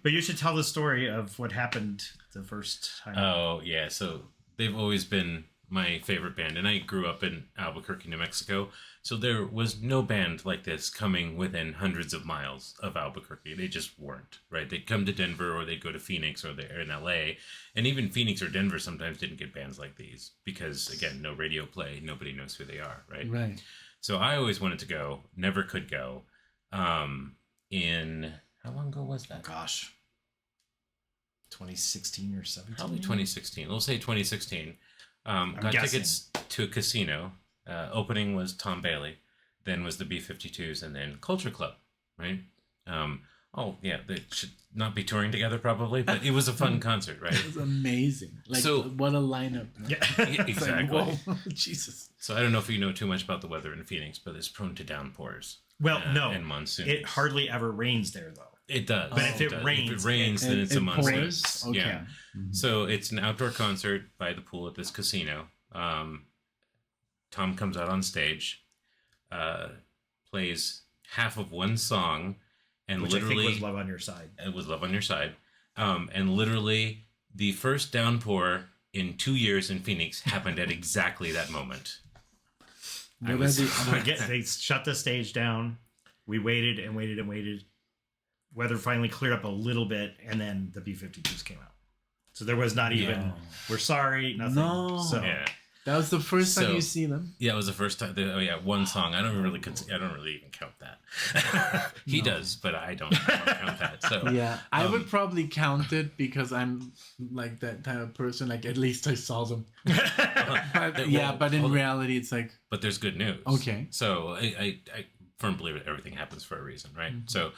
But you should tell the story of what happened the first time. Oh yeah, so they've always been my favorite band, and I grew up in Albuquerque, New Mexico, so there was no band like this coming within hundreds of miles of Albuquerque. They just weren't, right? They'd come to Denver, or they'd go to Phoenix, or they're in LA, and even Phoenix or Denver sometimes didn't get bands like these because, again, no radio play, nobody knows who they are, right? Right. So I always wanted to go, never could go. In how long ago was that? Gosh, 2016 or 17? Probably 2016. We'll say 2016. Got guessing. tickets to a casino. Opening was Tom Bailey, then was the B-52s, and then Culture Club, right? They should not be touring together probably, but it was a fun concert, right? It was amazing. Like, So- what a lineup. Yeah, It's like, exactly. whoa, Jesus. So I don't know if you know too much about the weather in Phoenix, but it's prone to downpours. Well, no. And monsoons. It hardly ever rains there, though. It does. But if it does. rains, then it's a monsoon. pours? Okay. Yeah. So it's an outdoor concert by the pool at this casino. Tom comes out on stage, plays half of one song, and Which literally I think was Love on Your Side. It was Love on Your Side. And literally the first downpour in 2 years in Phoenix happened at exactly that moment. They shut the stage down. We waited and waited and waited. Weather finally cleared up a little bit, and then the B-52s came out. So there was not even, we're sorry, nothing. No. So, Yeah. That was the first time So- you see them. Yeah, it was the first time. Oh yeah, one song. I don't really even count that. He does, but I don't count that. So Yeah, I would probably count it because I'm like that type of person. Like at least I saw them. But, yeah, but in reality, it's like But there's good news. Okay. So I firmly believe that everything happens for a reason, right? Mm-hmm. So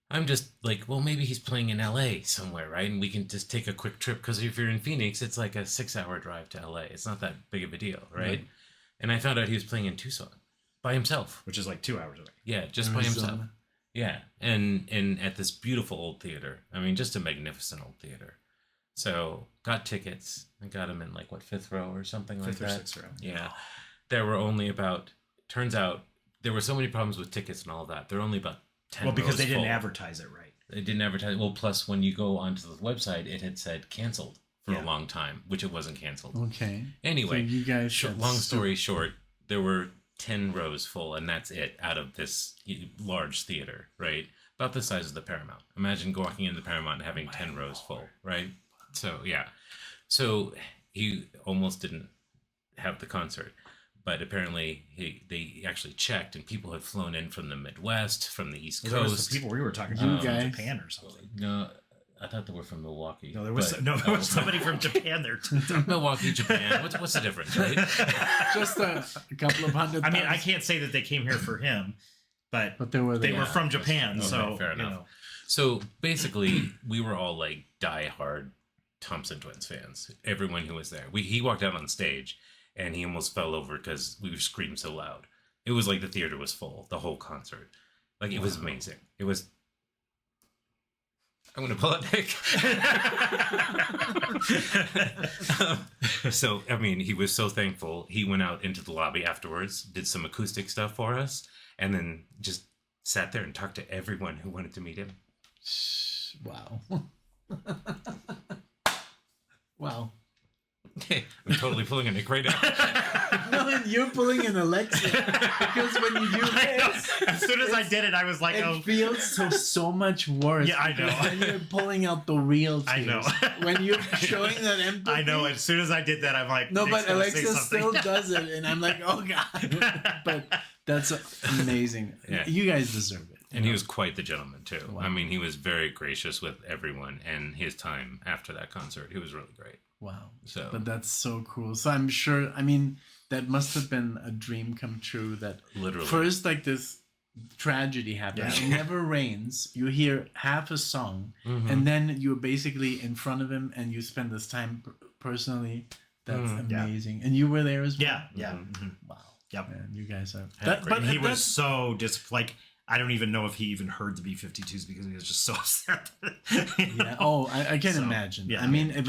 I'm just like, well, maybe he's playing in LA somewhere, right? And we can just take a quick trip because if you're in Phoenix, it's like a 6-hour drive to LA. It's not that big of a deal, right? And I found out he was playing in Tucson by himself. Which is like 2 hours away. Yeah, just by himself. Yeah, and at this beautiful old theater. I mean, just a magnificent old theater. So got tickets. I got them in like what, 5th row or something like that. 5th or 6th row. Yeah, there were only about. Turns out there were so many problems with tickets and all that. There were only about 10. Well, because rows they didn't full. advertise it right. They didn't advertise. Well, plus when you go onto the website, it had said canceled for a long time, which it wasn't canceled. okay. Anyway, So you guys. long story short, there were 10 rows full, and that's it out of this large theater, right? About the size of the Paramount. Imagine walking into the Paramount and having 10 rows full, right? So, yeah. So he almost didn't have the concert. But apparently they actually checked, and people had flown in from the Midwest, from the East Well, there was Coast. the people we were talking You about from guys. Japan or something. No, I thought they were from Milwaukee. No, there was but- somebody from Japan there too. Milwaukee, Japan. What's the difference, right? Just a couple of hundred. I mean, I thousand. can't say that they came here for him, but But they were there. they were from Japan, Okay, so fair you enough. know. So basically, we were all like diehard Thompson Twins fans. Everyone who was there. He walked out on stage, and he almost fell over because we were screaming so loud. It was like the theater was full, the whole concert. Like, it was amazing. It was... I'm going to pull it, Nick. So, I mean, he was so thankful. He went out into the lobby afterwards, did some acoustic stuff for us, and then just sat there and talked to everyone who wanted to meet him. Wow. Wow. I'm totally pulling a Nick right now. No, and you're pulling an Alexa because when you do this, As soon as I did it, I was like, it "Oh, feels so much worse. Yeah, I know. because When you're pulling out the real tears. I know. When you're showing that empathy. I know." As soon as I did that, I'm like, No, "Nick's but gonna say Alexa something." still does it, and I'm like, oh god. But that's amazing. Yeah. You guys deserve it. And he was quite the gentleman, too. Wow. I mean, he was very gracious with everyone, and his time after that concert, he was really great. Wow. So, But that's so cool. So I'm sure. I mean, that must have been a dream come true. That literally. first, like this tragedy happens. Yeah. It never rains. You hear half a song, Mhm. and then you're basically in front of him, and you spend this time personally. That's Yeah. amazing. And you were there as well. Yeah, yeah. Mhm. mhm. Wow. Yep. Man, you guys are. Had a great- but And he was that's- so like, I don't even know if he even heard the B-52s because he was just so upset. Yeah. Oh, I can So, imagine. yeah. I mean, if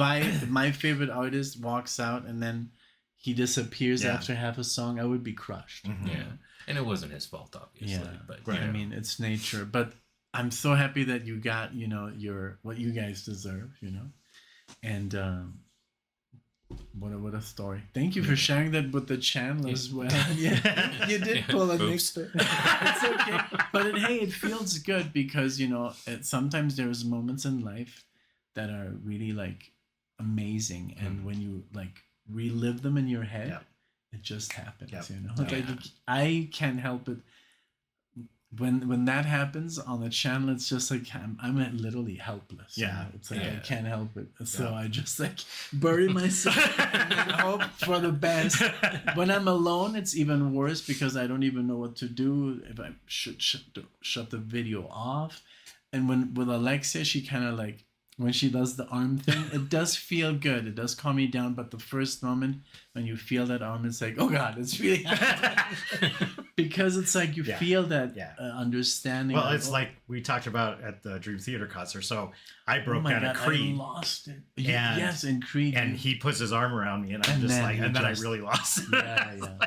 my favorite artist walks out and then he disappears Yeah. after half a song, I would be crushed. Mhm. Yeah. And it wasn't his fault, obviously. Yeah. But, Right. you I know. mean, it's nature. But I'm so happy that you got, your what you guys deserve, and what a story. Thank you for sharing that with the channel as well. Yeah, you did pull a Oops. Nick. It's okay, but it feels good because sometimes there's moments in life that are really like amazing, and when you like relive them in your head, Yeah. it just happens. Yeah. Like I can't help it. When that happens on the channel, it's just like I'm literally helpless. Yeah. It's like I Yeah. can't help it. So Yeah. I just like bury myself and then hope for the best. When I'm alone, it's even worse because I don't even know what to do. If I should shut the video off. And with Alexia, she kind of like when she does the arm thing, it does feel good. It does calm me down. But the first moment when you feel that arm, it's like, oh God, it's really happening. Because it's like you Yeah. feel that Yeah. Understanding. Well, of, it's like we talked about at the Dream Theater concert. So I oh broke my down God, a Creed, I lost it. And- Yes, in Creed. and he puts his arm around me, and I'm And just then like, he and then just- I really lost it. Yeah, yeah.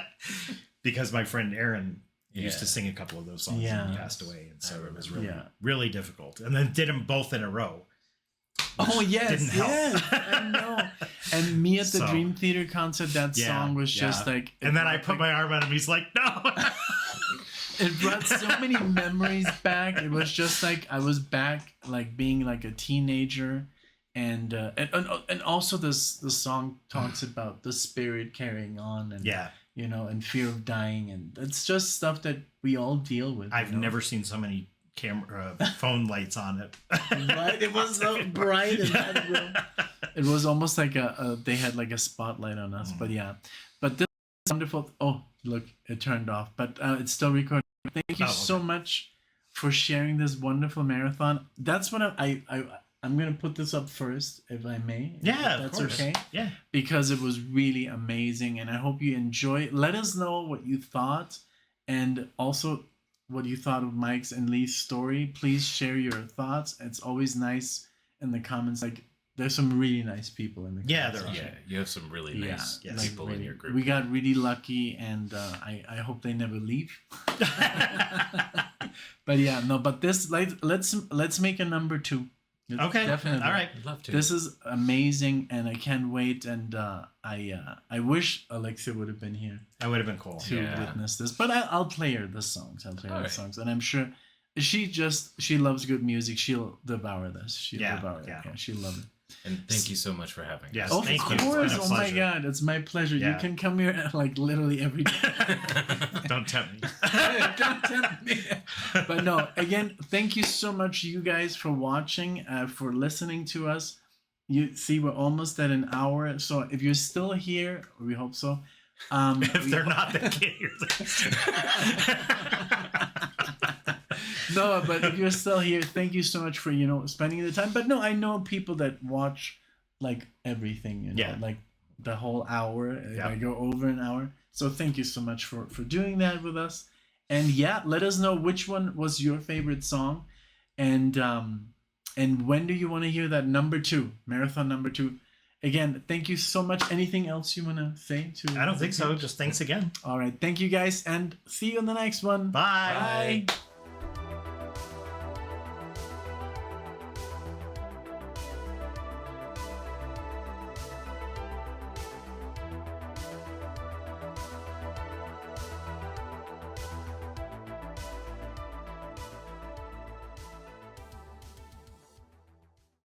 Because my friend Aaron used to Yeah. sing a couple of those songs, and Yeah. he passed away, and so it was really, Yeah. really difficult. And then did them both in a row. Oh yes, didn't help. yes, I know. And me at the So- Dream Theater concert, that Yeah, song was yeah. just like. And then I brought, put my arm on him. He's like, "No." It brought so many memories back. It was just like I was back, like being like a teenager and also the song talks about the spirit carrying on, and Yeah. you know, and fear of dying, and it's just stuff that we all deal with. I've you know? never seen so many phone lights on it. Right? It was so bright in that room. It was almost like they had like a spotlight on us. But yeah, but this is wonderful. Oh, look, it turned off, but it's still recording. Thank you so much for sharing this wonderful marathon. That's what I'm gonna put this up first, if I may. Yeah, if that's of course. okay. Yeah. Because it was really amazing, and I hope you enjoy. Let us know what you thought, and also what you thought of Mike's and Lee's story. Please share your thoughts. It's always nice in the comments. Like, there's some really nice people in the comments. Yeah, there are. Yeah, you have some really nice Yes. people in your group. We got really lucky, and I hope they never leave. But yeah, no. But this, like, let's make a number 2. Okay. Definitely. All right. I'd love to. This is amazing, and I can't wait. And I wish Alexia would have been here That would have been cool. to Yeah. witness this. But I'll play her the songs. I'll play her the Alright. songs, and I'm sure she loves good music. She'll devour this. She'll Yeah, devour it. yeah. Yeah, she'll love it. And thank you so much for having us. Yes. Of Thank you. It's course. been a Oh my pleasure. God, it's my pleasure. You Yeah. can come here like literally every day. Don't tempt me. Don't tempt me. But no, again, thank you so much, you guys, for watching, for listening to us. You see, we're almost at an hour. So if you're still here, we hope so. If they're not, they can't hear this. No, but if you're still here, thank you so much for, you know, spending the time. But no, I know people that watch like everything, you know, Yeah. like the whole hour. If Yeah. I go over an hour. So thank you so much for doing that with us. And yeah, let us know which one was your favorite song, and when do you want to hear that number 2, marathon number 2? Again, thank you so much. Anything else you want to say to? I don't think so. Just thanks again. All right, thank you guys, and see you on the next one. Bye. Bye.